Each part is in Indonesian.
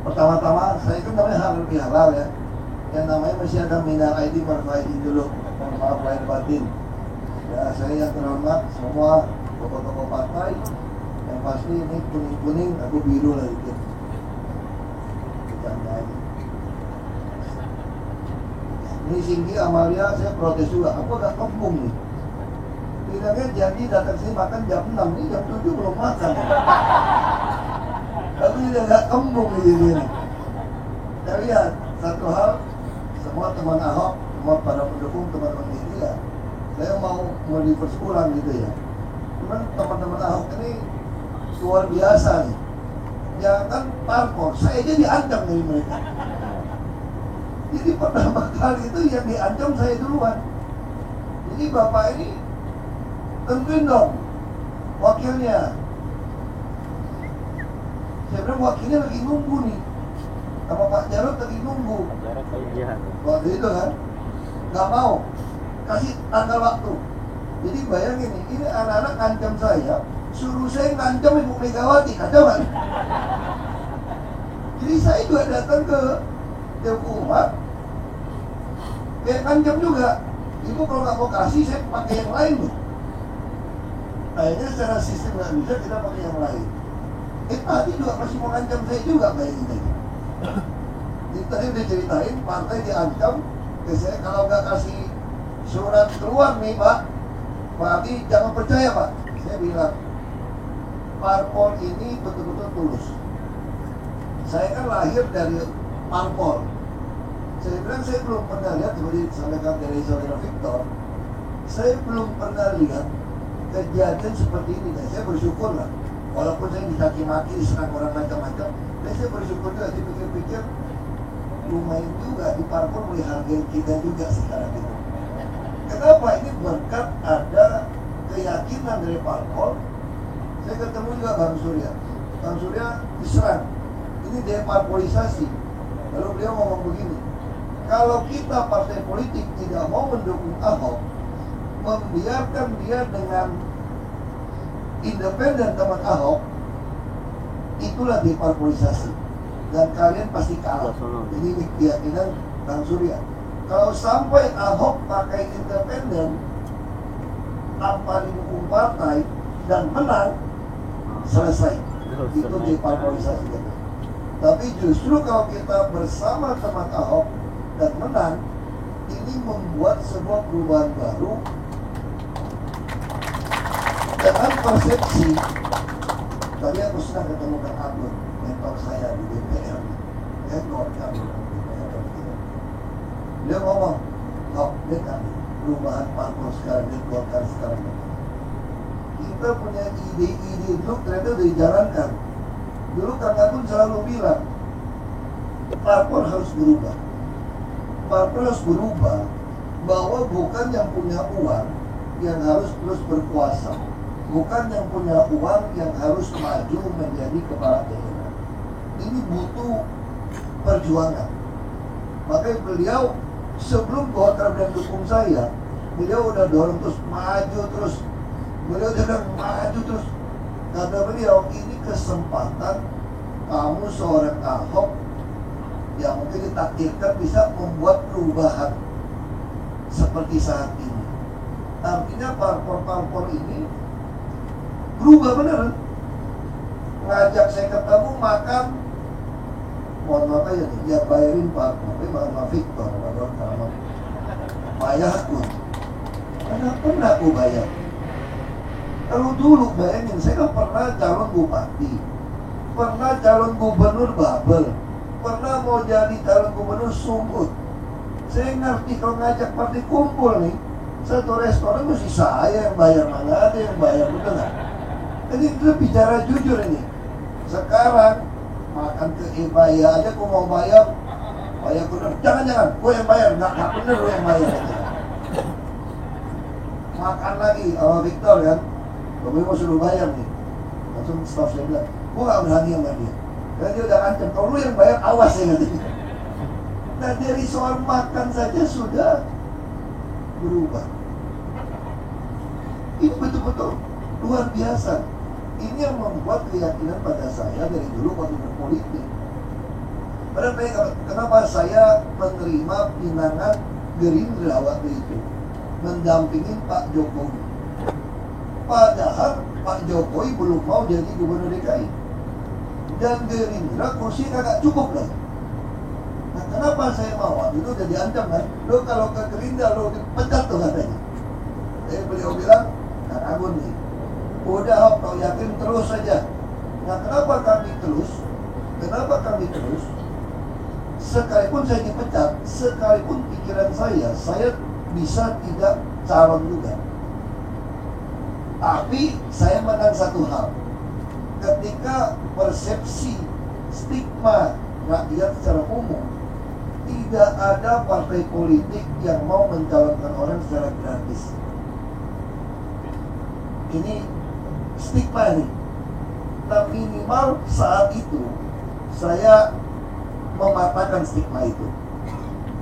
Pertama-tama saya kan namanya halal bihalal ya. Yang namanya masih ada minal aidin wal faizin dulu. Mohon maaf lahir batin. Ya, saya yang terhormat semua tokoh-tokoh partai. Yang pasti ini kuning-kuning, aku biru lah dikit. Bercanda aja. Ini Singgi Amalia, saya protes juga. Aku agak kembung nih. Bilangnya janji datang sini makan jam 6, ini jam 7 belum makan. Tapi dia agak kembung di sini. Saya lihat satu hal, semua teman Ahok, semua para pendukung teman-teman ini ya, saya mau reverse ulang gitu ya. Cuman teman-teman Ahok ini luar biasa nih. Jangan parpol, saya aja diancam dari mereka. Jadi pertama kali itu yang diancam saya duluan. Jadi bapak ini tentuin dong wakilnya. Saya bilang wakilnya lagi nunggu nih, sama Pak Jarod lagi nunggu. Waktu itu kan nggak mau kasih tanggal waktu. Jadi bayangin nih, ini anak-anak ngancam saya, suruh saya ngancam Ibu Megawati, kacau kan? Jadi saya juga datang ke Umat, kayak ngancam juga. Ibu kalau nggak mau kasih, saya pakai yang lain loh. Akhirnya secara sistem nggak bisa, kita pakai yang lain. Tadi juga masih mau ngancam saya juga, bayangin aja. Jadi tadi udah ceritain, partai diancam ke saya, kalau nggak kasih surat keluar nih Pak Adi, jangan percaya Pak. Saya bilang, parpol ini betul-betul tulus. Saya kan lahir dari parpol. Saya bilang saya belum pernah lihat, seperti disampaikan dari saudara Victor, saya belum pernah lihat kejadian seperti ini. Dan saya bersyukur lah, walaupun saya dicaci-maki, diserang orang macam-macam, dan saya bersyukur juga, dipikir-pikir lumayan juga di parpol menghargai kita juga sekarang itu. Kenapa? Ini berkat ada keyakinan dari parpol. Saya ketemu juga Bang Surya. Bang Surya diserang, ini deparpolisasi. Lalu beliau ngomong begini, kalau kita partai politik tidak mau mendukung Ahok, membiarkan dia dengan independen teman Ahok, itulah deparpolisasi. Dan kalian pasti kalah. Jadi ini keyakinan Bang Surya. Kalau sampai Ahok pakai independen tanpa didukung partai dan menang, selesai. Itu deparpolisasi. Tapi justru kalau kita bersama teman Ahok dan menang, ini membuat sebuah perubahan baru dengan persepsi. Tadi aku sedang ketemu Kang Agun, mentor saya di DPR, Golkar. Dia ngomong, kok lihat kami perubahan parpol sekarang di Golkar sekarang. Kita punya ide-ide dulu ternyata udah dijalankan. Dulu Kang Agun selalu bilang, parpol harus berubah. Parpol harus berubah bahwa bukan yang punya uang yang harus terus berkuasa, bukan yang punya uang yang harus maju menjadi kepala daerah. Ini butuh perjuangan. Makanya beliau sebelum Golkar dan dukung saya, beliau udah dorong terus maju terus. Beliau udah maju terus. Kata beliau, ini kesempatan kamu seorang Ahok yang mungkin ditakdirkan bisa membuat perubahan seperti saat ini. Artinya parpol-parpol ini berubah beneran. Ngajak saya ketemu makan, mohon maaf aja nih, ya bayarin parpol, tapi maaf Victor, kalau bayar aku. Karena pernah aku bayar. Kalau dulu bayangin, saya kan pernah calon bupati, pernah calon gubernur Babel, pernah mau jadi calon gubernur Sumut. Saya ngerti kalau ngajak partai kumpul nih, satu restoran mesti saya yang bayar, mana ada yang bayar, betul nggak? Jadi itu bicara jujur ini. Sekarang makan ke Ibaya aja, aku mau bayar bener. Jangan, gue yang bayar, nggak bener gue yang bayar. Makan lagi sama Victor kan, gue mau suruh bayar nih. Langsung staff saya bilang, gue nggak berani sama dia. Dan dia udah ancam, kalau lu yang bayar awas ya nanti. Nah dari soal makan saja sudah berubah. Ini betul-betul luar biasa. Ini yang membuat keyakinan pada saya dari dulu waktu berpolitik. Kenapa saya menerima pinangan Gerindra waktu itu mendampingin Pak Jokowi, padahal Pak Jokowi belum mau jadi gubernur DKI dan Gerindra kursi kagak cukup lagi. Nah, kenapa saya mau? Waktu itu udah diancam kan, lo kalau ke Gerindra lo dipecat tuh katanya. Jadi beliau bilang, Kang Agun nih, udah kau yakin terus saja. Nah, kenapa kami terus? Sekalipun saya dipecat, sekalipun pikiran saya bisa tidak calon juga. Tapi saya menang satu hal. Ketika persepsi stigma rakyat secara umum, tidak ada partai politik yang mau mencalonkan orang secara gratis. Ini stigma nih. Nah, minimal saat itu saya mematahkan stigma itu.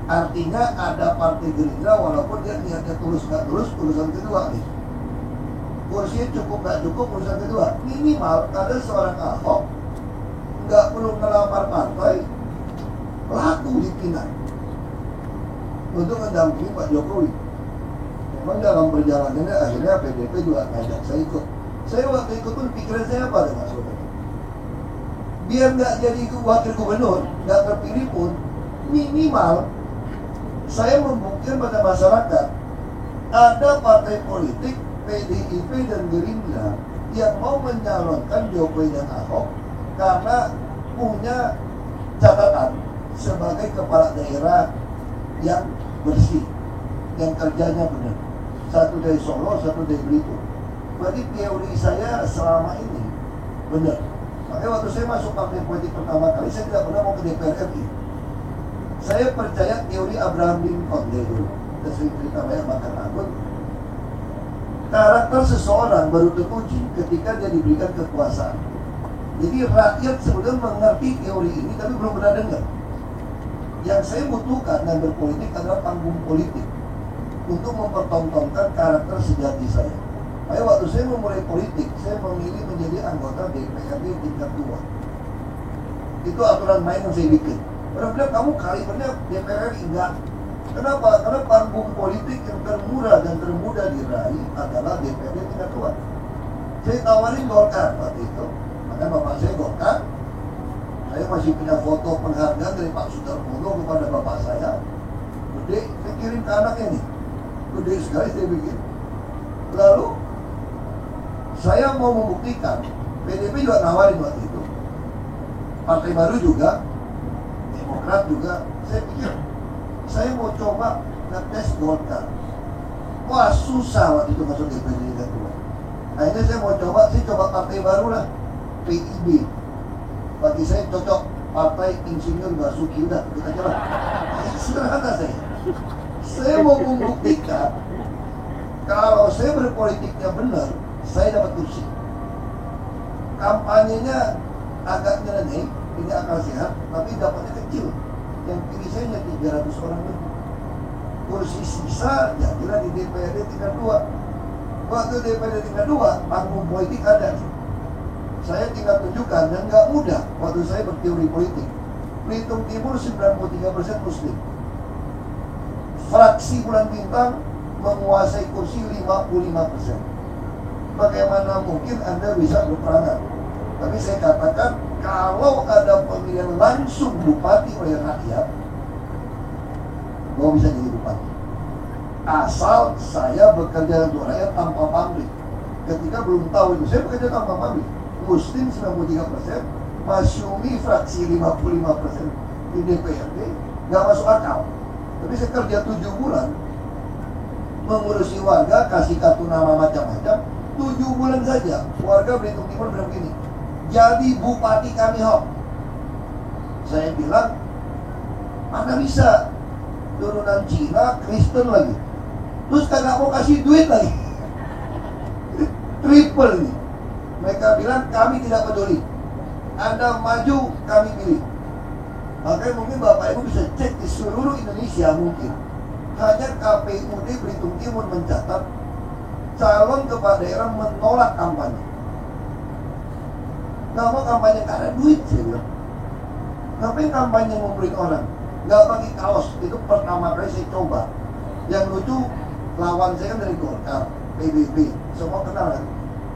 Artinya ada partai Gerindra walaupun dia niatnya tulus nggak tulus, urusan kedua nih. Kursinya cukup nggak cukup, urusan kedua. Minimal ada seorang Ahok nggak perlu melamar partai, laku dipinang untuk mendampingi Pak Jokowi. Memang dalam perjalanannya akhirnya PDP juga ngajak saya ikut. Saya waktu ikut pun pikiran saya apa dengan saudara? Biar nggak jadi wakil gubernur, nggak terpilih pun, minimal saya membuktikan pada masyarakat ada partai politik PDIP dan Gerindra yang mau mencalonkan Jokowi dan Ahok karena punya catatan sebagai kepala daerah yang bersih, yang kerjanya benar. Satu dari Solo, satu dari Belitung. Berarti teori saya selama ini benar. Makanya waktu saya masuk partai politik pertama kali, saya tidak pernah mau ke DPR RI. Saya percaya teori Abraham Lincoln dulu. Dan sering cerita banyak makan Agun. Karakter seseorang baru teruji ketika dia diberikan kekuasaan. Jadi rakyat sebenarnya mengerti teori ini, tapi belum pernah dengar. Yang saya butuhkan dan berpolitik adalah panggung politik untuk mempertontonkan karakter sejati saya. Makanya waktu saya memulai politik, saya memilih menjadi anggota DPRD tingkat 2. Itu aturan main yang saya bikin. Orang bilang, kamu kalibernya DPR enggak. Kenapa? Karena panggung politik yang termurah dan termudah diraih adalah DPRD tingkat 2. Saya tawarin Golkar waktu itu. Makanya bapak saya Golkar. Saya masih punya foto penghargaan dari Pak Sudarmono kepada bapak saya. Gede, saya kirim ke anaknya nih. Gede sekali saya bikin. Lalu saya mau membuktikan, PDP juga nawarin waktu itu, partai baru juga, Demokrat juga. Saya pikir saya mau coba ngetes Golkar. Wah, susah waktu itu masuk DPD tingkat 2. Akhirnya saya mau coba, partai baru lah, PIB. Bagi saya cocok, partai Insinyur Basuki. Udah, kita coba. Sederhana saya. Saya mau membuktikan kalau saya berpolitiknya benar, saya dapat kursi. Kampanyenya agak nyeleneh, ini akal sehat, tapi dapatnya kecil. Yang pilih saya hanya 300 orang lebih. Kursi sisa jadilah di DPRD tingkat 2. Waktu DPRD tingkat 2, panggung politik ada. Saya tinggal tunjukkan, dan nggak mudah waktu saya berteori politik. Belitung Timur 93% Muslim. Fraksi Bulan Bintang menguasai kursi 55%. Bagaimana mungkin Anda bisa berperangan? Tapi saya katakan, kalau ada pemilihan langsung bupati oleh rakyat, mau bisa jadi bupati. Asal saya bekerja untuk rakyat tanpa pamrih. Ketika belum tahu itu, saya bekerja tanpa pamrih. Muslim 93%, Masyumi fraksi 55% di DPRD, nggak masuk akal. Tapi saya kerja 7 bulan, mengurusi warga, kasih kartu nama macam-macam. 7 bulan saja, warga Belitung Timur bilang gini, jadi bupati kami Hok. Saya bilang, mana bisa, turunan Cina, Kristen lagi. Terus kagak mau kasih duit lagi. Triple nih. Mereka bilang kami tidak peduli, Anda maju kami pilih. Makanya mungkin Bapak Ibu bisa cek di seluruh Indonesia mungkin. Hanya KPUD Belitung Timur mencatat calon kepala daerah menolak kampanye. Nggak mau kampanye karena duit, saya bilang. Ngapain kampanye ngumpulin orang? Nggak bagi kaos. Itu pertama kali saya coba. Yang lucu, lawan saya kan dari Golkar, PBB, semua kenal kan.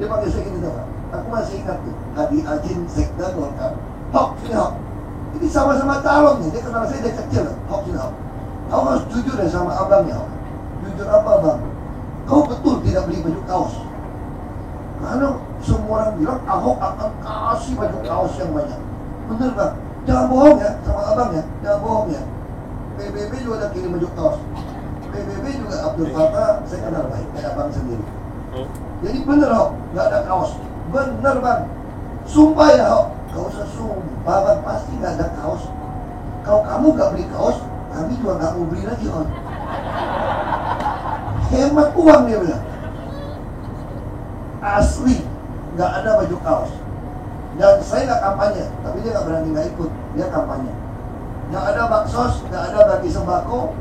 Dia pakai saya gini tuh, Pak. Aku masih ingat tuh, Hadi Ajin Sekda Golkar. Hok, sini Hok. Ini sama-sama calon nih, dia kenal saya dari kecil. Hok, sini Hok. Kau harus jujur ya sama abangnya, Hok. Jujur apa, Bang? Kau betul tidak beli baju kaos. Karena semua orang bilang Ahok akan kasih baju kaos yang banyak. Bener, Bang? Jangan bohong ya sama abang ya, jangan bohong ya. PBB juga ada kirim baju kaos. PBB juga Abdul Fattah, saya kenal baik, kayak abang sendiri. Jadi bener Hok, nggak ada kaos. Bener Bang, sumpah ya Hok. Gak usah sumpah Bang, pasti nggak ada kaos. Kalau kamu nggak beli kaos, kami juga nggak mau beli lagi Hok. Hemat uang dia bilang. Asli, nggak ada baju kaos. Dan saya nggak kampanye, tapi dia nggak berani nggak ikut, dia kampanye. Nggak ada baksos, nggak ada bagi sembako.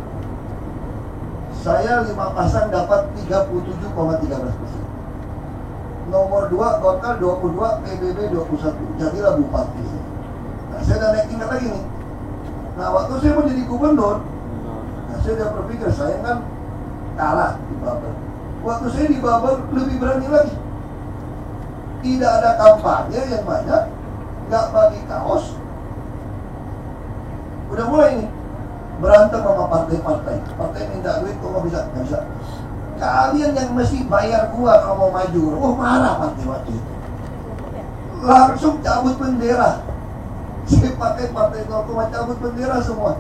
Saya 5 pasang dapat 37,13%. Nomor 2 Golkar 22, PBB 21. Jadilah bupati. Nah, saya udah naik tingkat lagi nih. Nah, waktu saya mau jadi gubernur, nah, saya udah berpikir saya kan kalah di Babel. Waktu saya di Babel lebih berani lagi. Tidak ada kampanye yang banyak, nggak bagi kaos. Udah mulai nih berantem sama partai-partai. Partai minta duit, kok nggak bisa? Nggak bisa. Kalian yang mesti bayar gua kalau mau maju. Oh, marah partai waktu itu. Langsung cabut bendera. Saya pakai partai 0, cabut bendera semua.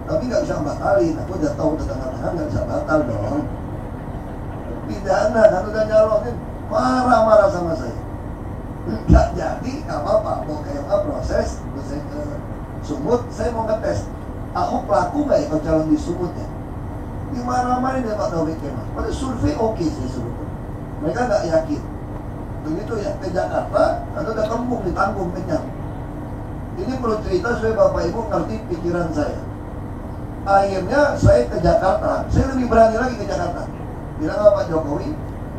Tapi nggak bisa batalin. Aku udah tahu tengah-tengah nggak bisa batal dong. Pidana kan udah nyalonin. Marah-marah sama saya. Nggak jadi, nggak apa-apa. Mau kayak apa proses, saya ke Sumut, saya mau ngetes. Aku pelaku nggak ikut calon di Sumut ya? Dimarah-marahin dari Pak Taufik Kemas. Pada survei oke sih sebetulnya. Mereka nggak yakin. Begitu ya ke Jakarta, atau udah kembung ditanggung kenyang. Ini perlu cerita supaya Bapak Ibu ngerti pikiran saya. Akhirnya saya ke Jakarta, saya lebih berani lagi ke Jakarta. Bilang sama Pak Jokowi,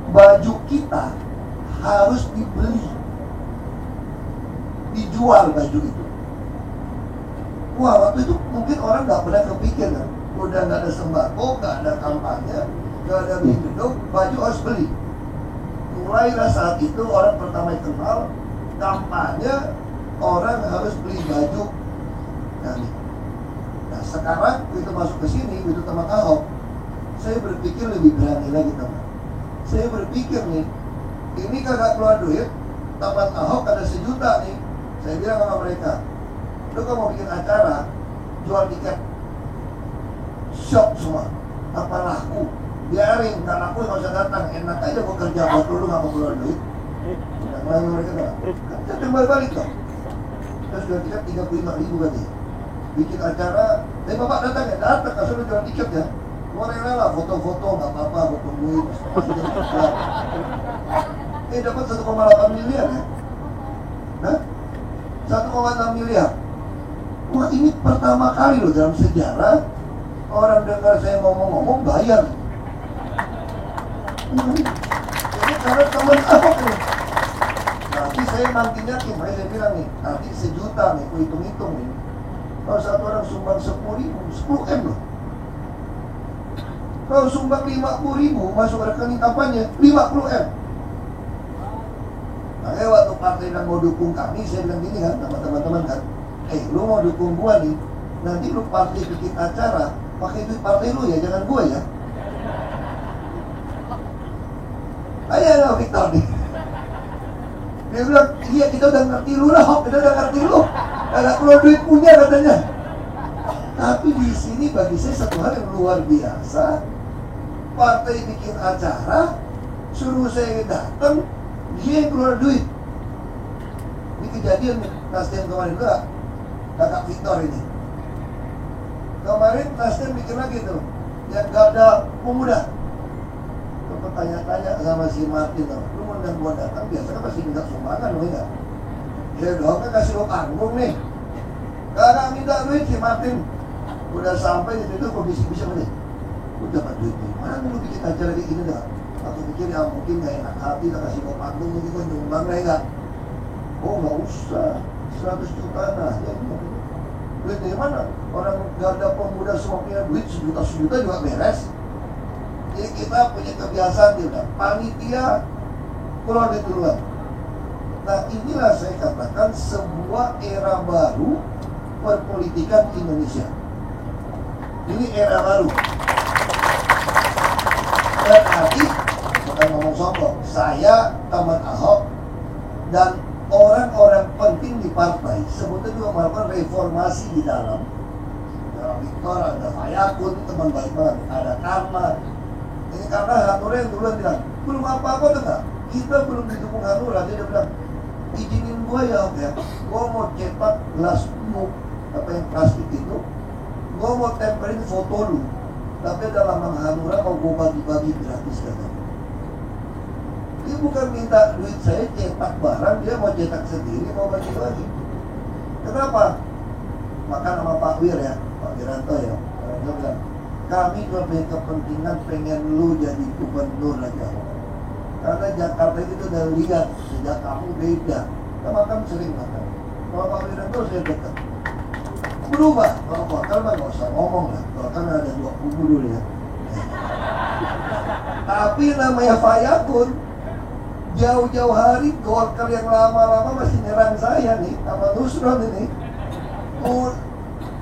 baju kita harus dibeli, dijual baju itu. Wah, waktu itu mungkin orang nggak pernah kepikir kan. Udah nggak ada sembako, nggak ada kampanye, nggak ada hidup, baju harus beli. Mulailah saat itu orang pertama yang kenal kampanye, orang harus beli baju. Nah sekarang begitu masuk ke sini, begitu teman Ahok, saya berpikir lebih berani lagi teman. Saya berpikir nih, ini kagak keluar duit, taman Ahok ada 1 juta nih. Saya bilang sama mereka, lu kalau mau bikin acara, jual tiket, shop semua, apa laku, biarin, gak laku gak usah datang, enak aja gua kerja buat lu gak mau keluar duit. Yang lain mereka bilang, kan kembali balik dong. Terus jual tiket 35.000 berarti. Bikin acara, bapak datang ya, datang, kasih lu jual tiket ya. Gua rela lah, foto-foto, gak apa-apa, gua tungguin. Dapat 1,8 miliar ya. Hah? 1,6 miliar. Wah, ini pertama kali loh dalam sejarah orang dengar saya ngomong-ngomong bayar. Jadi karena teman Ahok nih. Nanti saya makin yakin, makanya saya bilang nih, nanti 1 juta nih, aku hitung-hitung nih. Kalau satu orang sumbang 10.000, 10 M loh. Kalau sumbang 50.000 masuk rekening kampanye 50 M. Makanya waktu partai yang mau dukung kami, saya bilang gini kan sama teman-teman kan, lu mau dukung gua nih, nanti lu partai bikin acara, pakai duit partai lu ya, jangan gua ya. Ayo Victor nih. Dia bilang, iya kita udah ngerti lu lah, kita udah ngerti lu. Gak keluar duit punya katanya. Tapi di sini bagi saya satu hal yang luar biasa. Partai bikin acara, suruh saya datang, dia yang keluar duit. Ini kejadian Nasdem kemarin juga, kakak Victor ini. Kemarin Nasdem bikin lagi tuh, yang gak ada pemuda. Terus tanya-tanya sama si Martin, lu mau undang gua datang, biasanya pasti minta sumbangan, lu enggak? Ya dong, kan kasih lo panggung nih. Kakak minta duit si Martin. Udah sampai di situ kok bisik-bisik aja. Lu dapat duit nih, mana lu bikin acara kayak gini dah? Aku pikir ya mungkin gak enak hati, tak kasih lo panggung, mungkin gua nyumbang lah enggak? Oh gak usah, 100 juta nah ya, Duit dari mana? Orang garda pemuda semua punya duit sejuta juga beres. Jadi kita punya kebiasaan juga, panitia keluar duit duluan. Nah inilah saya katakan sebuah era baru perpolitikan Indonesia. Ini era baru. Dan nanti, bukan ngomong sombong, saya, teman Ahok, dan orang-orang penting di partai sebetulnya juga melakukan reformasi di dalam. Ada Victor, ada Fayakun, teman baik banget, ada Karma. Ini karena Hanura yang duluan bilang, belum apa-apa tuh enggak, kita belum didukung Hanura. Dia bilang, izinin gua ya Om ya, gua mau cetak gelas muk, apa yang plastik itu, gua mau tempelin foto lu, tapi dalam nama Hanura mau gua bagi-bagi gratis katanya. Dia bukan minta duit saya cetak barang, dia mau cetak sendiri, mau bagi-bagi. Kenapa? Maka nama Pak Wir ya, Pak Wiranto ya, dia bilang, kami juga punya kepentingan pengen lu jadi gubernur aja. Karena Jakarta itu udah lihat sejak kamu beda. Kita makan sering makan. Kalau Pak Wiranto saya dekat. Berubah. Kalau Golkar mah nggak usah ngomong lah. Golkar ada 2 kubu dulu ya. Tapi namanya Fayakun, jauh-jauh hari Golkar yang lama-lama masih nyerang saya nih sama Nusron ini.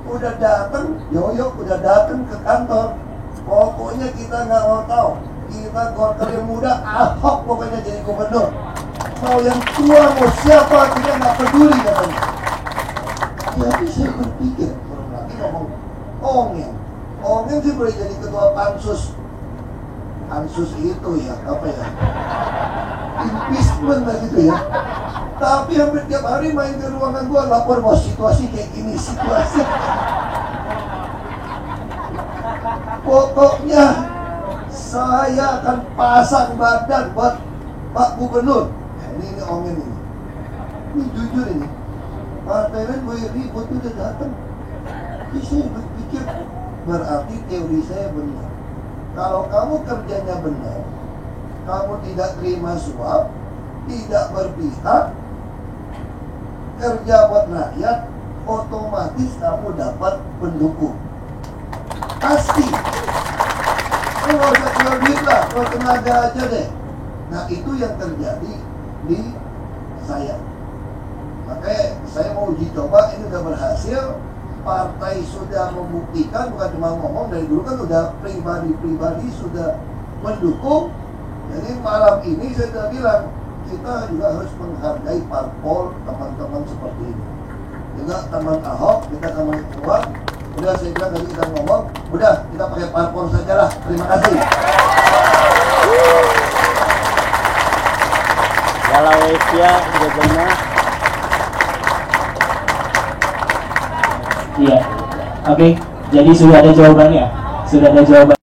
Udah datang, Yoyo udah datang ke kantor. Pokoknya kita nggak mau tahu. Kita Golkar yang muda, Ahok pokoknya jadi gubernur. Mau yang tua, mau siapa, kita nggak peduli katanya. Tapi saya berpikir, belum lagi ngomong Ongen sih boleh jadi ketua pansus. Pansus itu ya, apa ya? Impeachment lah gitu ya. Tapi hampir tiap hari main ke ruangan gua lapor bos, situasi kayak gini, situasi. Pokoknya saya akan pasang badan buat Pak Gubernur. Ini Ongen ini. Ini jujur ini. Partai lain boleh ribut udah datang. Jadi saya berpikir berarti teori saya benar. Kalau kamu kerjanya benar, kamu tidak terima suap, tidak berpihak, kerja buat rakyat, otomatis kamu dapat pendukung. Pasti. Kalau usah keluar duit lah, kalau tenaga aja deh. Nah itu yang terjadi di saya. Makanya saya mau uji coba, ini udah berhasil. Partai sudah membuktikan, bukan cuma ngomong, dari dulu kan udah pribadi-pribadi sudah mendukung. Jadi malam ini saya sudah bilang, kita juga harus menghargai parpol teman-teman seperti ini. Juga teman Ahok, kita teman keluar. Udah saya bilang tadi kita ngomong, udah kita pakai parpol saja lah. Terima kasih. Kalau Asia bagaimana? Iya, oke. Jadi sudah ada jawabannya. Sudah ada jawaban.